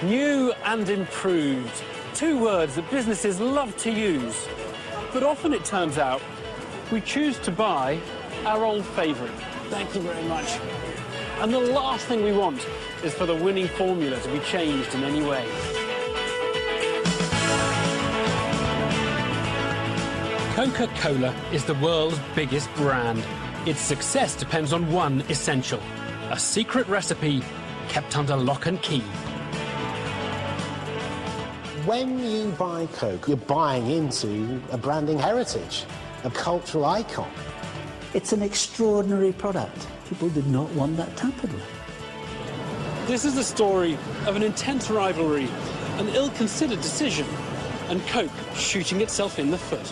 New and improved. Two words that businesses love to use. But often it turns out we choose to buy our old favourite. Thank you very much. And the last thing we want is for the winning formula to be changed in any way. Coca-Cola is the world's biggest brand. Its success depends on one essential, a secret recipe kept under lock and key. When you buy Coke, you're buying into a branding heritage, a cultural icon. It's an extraordinary product. People did not want that tampered with. This is the story of an intense rivalry, an ill-considered decision, and Coke shooting itself in the foot.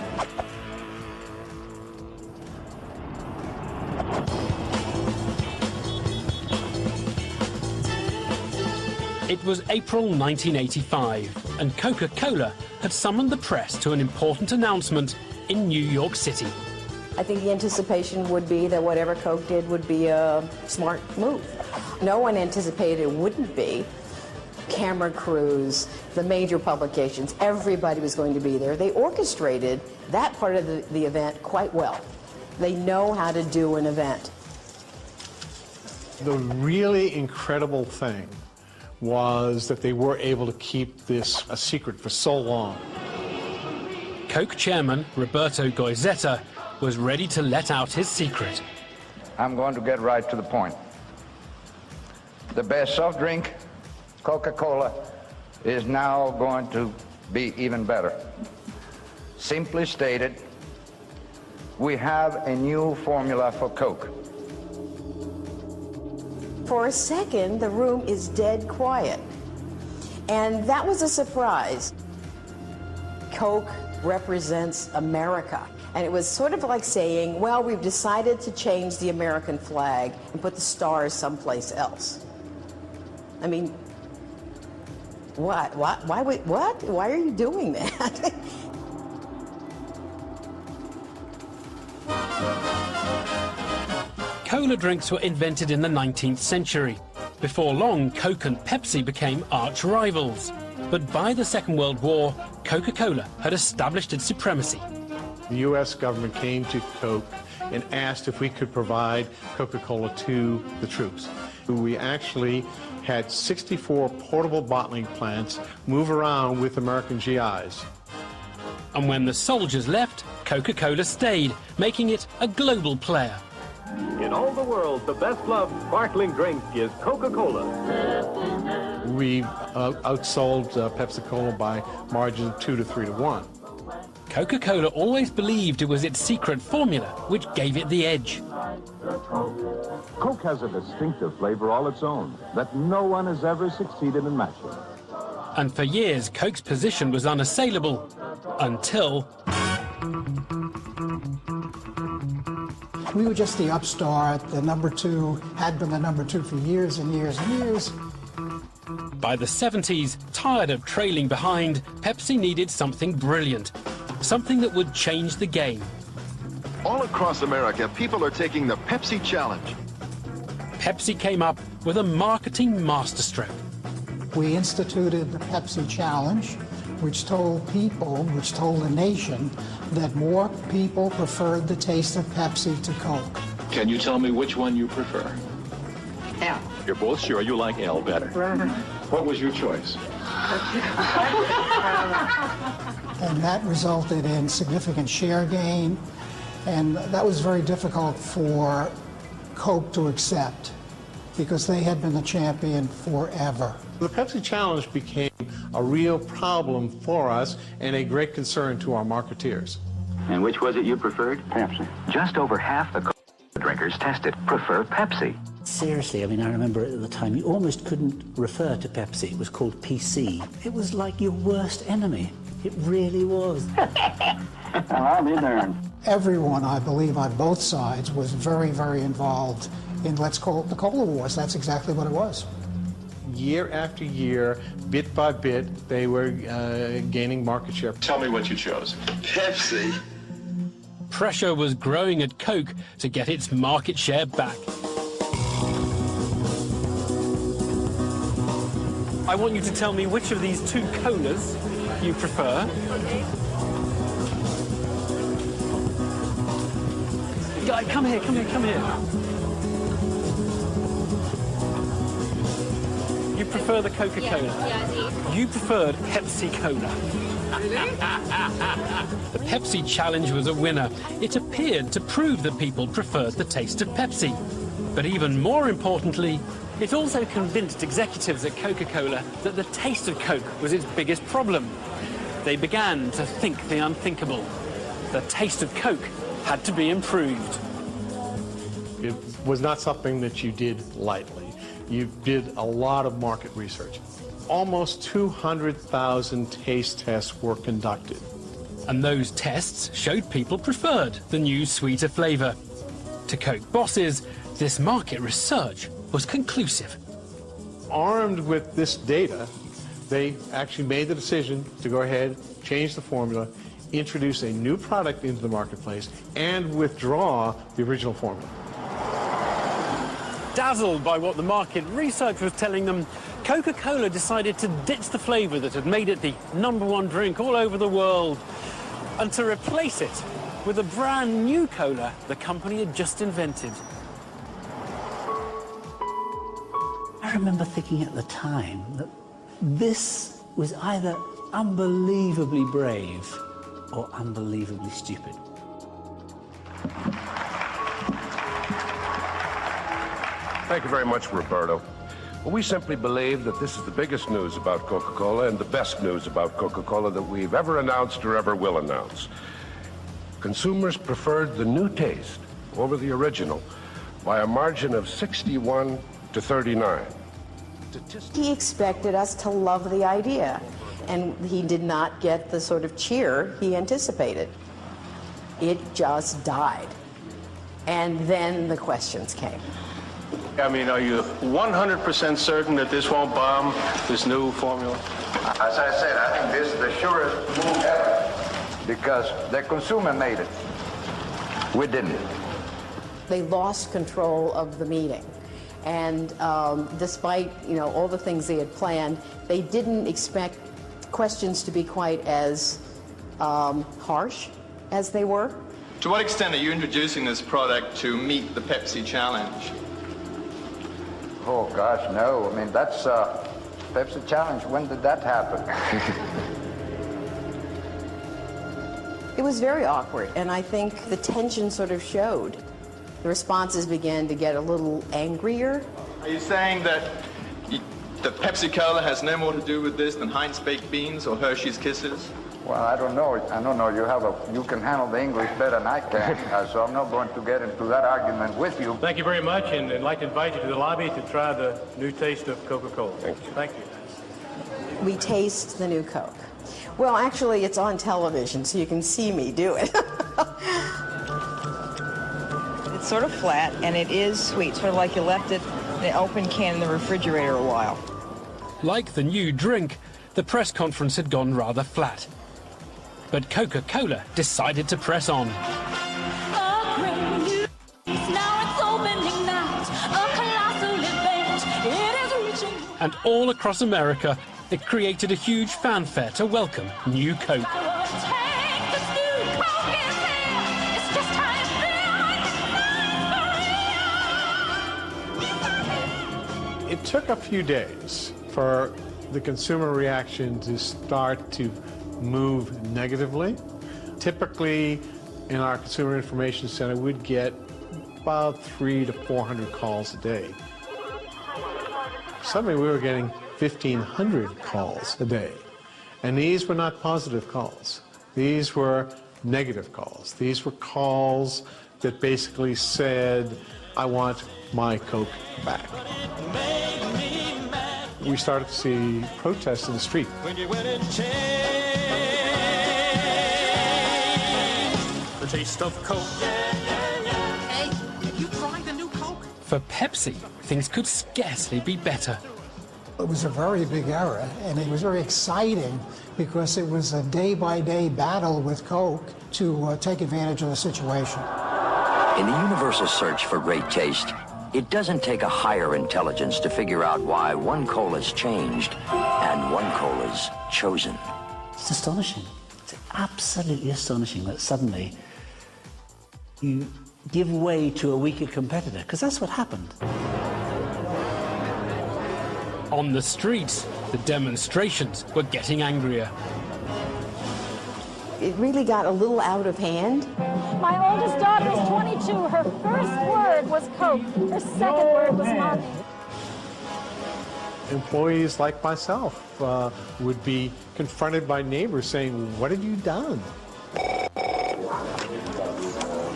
It was April 1985, and Coca-Cola had summoned the press to an important announcement in New York City. I think the anticipation would be that whatever Coke did would be a smart move. No one anticipated it wouldn't be. Camera crews, the major publications, everybody was going to be there. They orchestrated that part of the event quite well. They know how to do an event. The really incredible thing was that they were able to keep this a secret for so long. Coke chairman Roberto Goizetta was ready to let out his secret. I'm going to get right to the point. The best soft drink, Coca-Cola, is now going to be even better. Simply stated, we have a new formula for Coke. For a second, the room is dead quiet. And that was a surprise. Coke represents America. And it was sort of like saying, well, we've decided to change the American flag and put the stars someplace else. I mean, what? Why are you doing that? Cola drinks were invented in the 19th century. Before long, Coke and Pepsi became arch rivals. But by the Second World War, Coca-Cola had established its supremacy. The U.S. government came to Coke and asked if we could provide Coca-Cola to the troops. We actually had 64 portable bottling plants move around with American GIs. And when the soldiers left, Coca-Cola stayed, making it a global player. In all the world, the best-loved sparkling drink is Coca-Cola. We outsold Pepsi-Cola by margins of 2 to 3 to 1. Coca-Cola always believed it was its secret formula which gave it the edge. Coke has a distinctive flavor all its own that no one has ever succeeded in matching. And for years, Coke's position was unassailable, until... We were just the upstart, the number two, had been the number two for years and years and years. By the 70s, tired of trailing behind, Pepsi needed something brilliant, something that would change the game. All across America, people are taking the Pepsi Challenge. Pepsi came up with a marketing masterstroke. We instituted the Pepsi Challenge, which told people, which told the nation, that more people preferred the taste of Pepsi to Coke. Can you tell me which one you prefer? L. You're both sure you like L better. What was your choice? And that resulted in significant share gain, and that was very difficult for Coke to accept because they had been the champion forever. The Pepsi Challenge became a real problem for us and a great concern to our marketeers. And which was it you preferred? Pepsi. Just over half the drinkers tested prefer Pepsi. Seriously, I mean, I remember at the time you almost couldn't refer to Pepsi. It was called PC. It was like your worst enemy. It really was. I'll be darned. Everyone, I believe, on both sides was very, very involved in, let's call it the Cola Wars. That's exactly what it was. Year after year, bit by bit, they were gaining market share. Tell me what you chose. Pepsi? Pressure was growing at Coke to get its market share back. I want you to tell me which of these two colas you prefer. Guy, come here, come here, come here. You prefer the Coca-Cola? Yeah, you preferred Pepsi-Cola. The Pepsi challenge was a winner. It appeared to prove that people preferred the taste of Pepsi. But even more importantly, it also convinced executives at Coca-Cola that the taste of Coke was its biggest problem. They began to think the unthinkable. The taste of Coke had to be improved. It was not something that you did lightly. You did a lot of market research. Almost 200,000 taste tests were conducted. And those tests showed people preferred the new sweeter flavor. To Coke bosses, this market research was conclusive. Armed with this data, they actually made the decision to go ahead, change the formula, introduce a new product into the marketplace, and withdraw the original formula. Dazzled by what the market research was telling them, Coca-Cola decided to ditch the flavor that had made it the #1 drink all over the world and to replace it with a brand new cola the company had just invented. I remember thinking at the time that this was either unbelievably brave or unbelievably stupid. Thank you very much, Roberto. Well, we simply believe that this is the biggest news about Coca-Cola and the best news about Coca-Cola that we've ever announced or ever will announce. Consumers preferred the new taste over the original by a margin of 61 to 39. He expected us to love the idea, and he did not get the sort of cheer he anticipated. It just died. And then the questions came. I mean, are you 100% certain that this won't bomb, this new formula? As I said, I think this is the surest move ever because the consumer made it. We didn't. They lost control of the meeting. And despite, all the things they had planned, they didn't expect questions to be quite as harsh as they were. To what extent are you introducing this product to meet the Pepsi challenge? Oh, gosh, no. I mean, that's Pepsi challenge. When did that happen? It was very awkward, and I think the tension sort of showed. The responses began to get a little angrier. Are you saying that Pepsi-Cola has no more to do with this than Heinz baked beans or Hershey's Kisses? Well, I don't know. You can handle the English better than I can, so I'm not going to get into that argument with you. Thank you very much, and I'd like to invite you to the lobby to try the new taste of Coca-Cola. Thank you. Thank you. We taste the new Coke. Well, actually, it's on television, so you can see me do it. It's sort of flat, and it is sweet, sort of like you left it in an open can in the refrigerator a while. Like the new drink, the press conference had gone rather flat. But Coca-Cola decided to press on. And all across America, it created a huge fanfare to welcome new Coke. It took a few days for the consumer reaction to start to move negatively. Typically, in our Consumer Information Center, we'd get about 300 to 400 calls a day. Suddenly, we were getting 1,500 calls a day. And these were not positive calls. These were negative calls. These were calls that basically said, I want my Coke back. We started to see protests in the street. The taste of Coke. Hey, have you tried the new Coke? For Pepsi, things could scarcely be better. It was a very big era, and it was very exciting because it was a day-by-day battle with Coke to take advantage of the situation. In the universal search for great taste, It doesn't take a higher intelligence to figure out why one cola's changed and one cola's chosen. It's astonishing. It's absolutely astonishing that suddenly you give way to a weaker competitor, because that's what happened. On the streets, the demonstrations were getting angrier. It really got a little out of hand. My oldest daughter is 22. Her first word was Coke. Her second word was Mommy. Employees like myself would be confronted by neighbors saying, "What have you done?"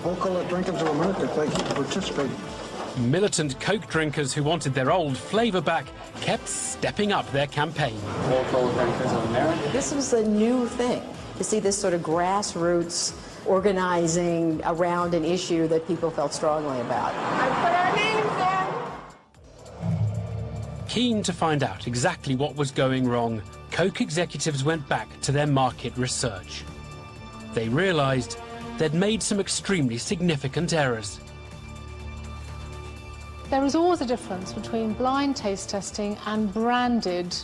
Coca-Cola drinkers of America, thank you for participating. Militant Coke drinkers who wanted their old flavour back kept stepping up their campaign. Coca-Cola drinkers of America. This was a new thing, to see this sort of grassroots organizing around an issue that people felt strongly about. I put our names in. Keen to find out exactly what was going wrong, Coke executives went back to their market research. They realised they'd made some extremely significant errors. There is always a difference between blind taste testing and branded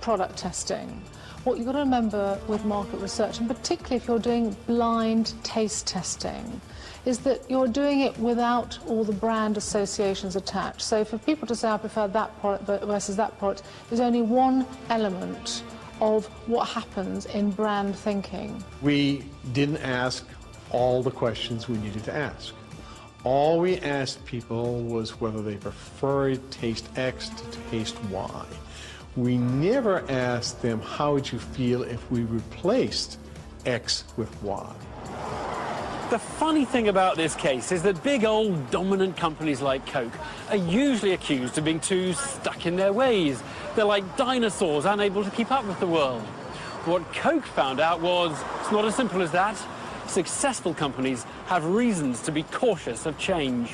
product testing. What you've got to remember with market research, and particularly if you're doing blind taste testing, is that you're doing it without all the brand associations attached. So for people to say, I prefer that product versus that product, is only one element of what happens in brand thinking. We didn't ask all the questions we needed to ask. All we asked people was whether they preferred taste X to taste Y. We never asked them, how would you feel if we replaced X with Y? The funny thing about this case is that big old dominant companies like Coke are usually accused of being too stuck in their ways. They're like dinosaurs, unable to keep up with the world. What Coke found out was it's not as simple as that. Successful companies have reasons to be cautious of change.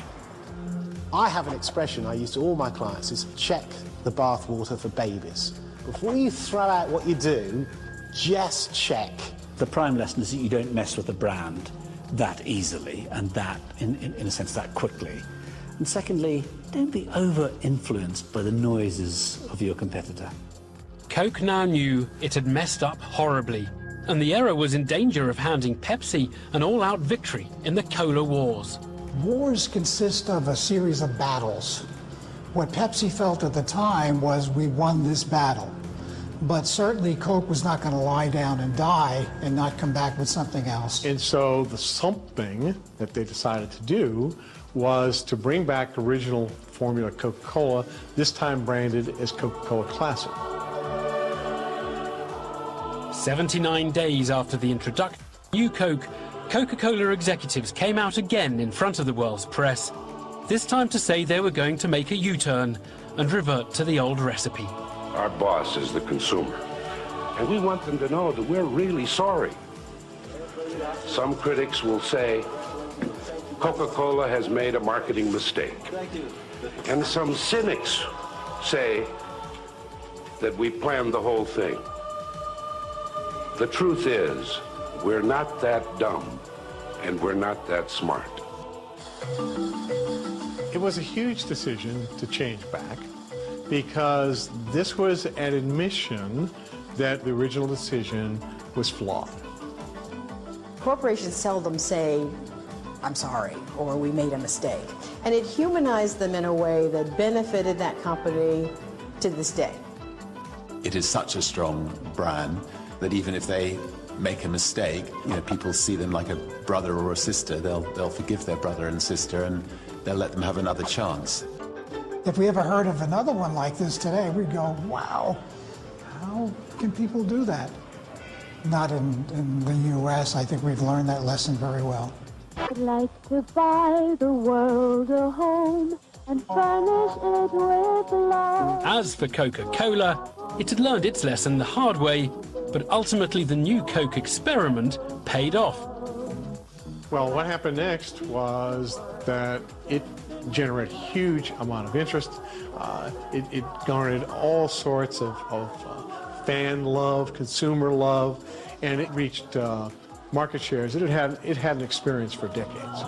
I have an expression I use to all my clients, is check the bath water for babies. Before you throw out what you do, just check. The prime lesson is that you don't mess with a brand that easily and that, in a sense, that quickly. And secondly, don't be over-influenced by the noises of your competitor. Coke now knew it had messed up horribly, and the error was in danger of handing Pepsi an all-out victory in the cola wars. Wars consist of a series of battles. What Pepsi felt at the time was, we won this battle. But certainly Coke was not going to lie down and die and not come back with something else. And so the something that they decided to do was to bring back original formula Coca-Cola, this time branded as Coca-Cola Classic. 79 days after the introduction of new Coke, Coca-Cola executives came out again in front of the world's press, this time to say they were going to make a U-turn and revert to the old recipe. Our boss is the consumer, and we want them to know that we're really sorry. Some critics will say Coca-Cola has made a marketing mistake, and some cynics say that we planned the whole thing. The truth is, we're not that dumb, and we're not that smart. It was a huge decision to change back, because this was an admission that the original decision was flawed. Corporations seldom say, I'm sorry, or we made a mistake. And it humanized them in a way that benefited that company to this day. It is such a strong brand that even if they make a mistake, people see them like a brother or a sister. They'll forgive their brother and sister, and they'll let them have another chance. If we ever heard of another one like this today, we'd go, wow, how can people do that? Not in the U.S. I think we've learned that lesson very well. I'd like to buy the world a home and furnish it with love. As for Coca-Cola, it had learned its lesson the hard way, but ultimately the new Coke experiment paid off. Well, what happened next was that it generated a huge amount of interest. It garnered all sorts of fan love, consumer love, and it reached market shares it hadn't experienced for decades.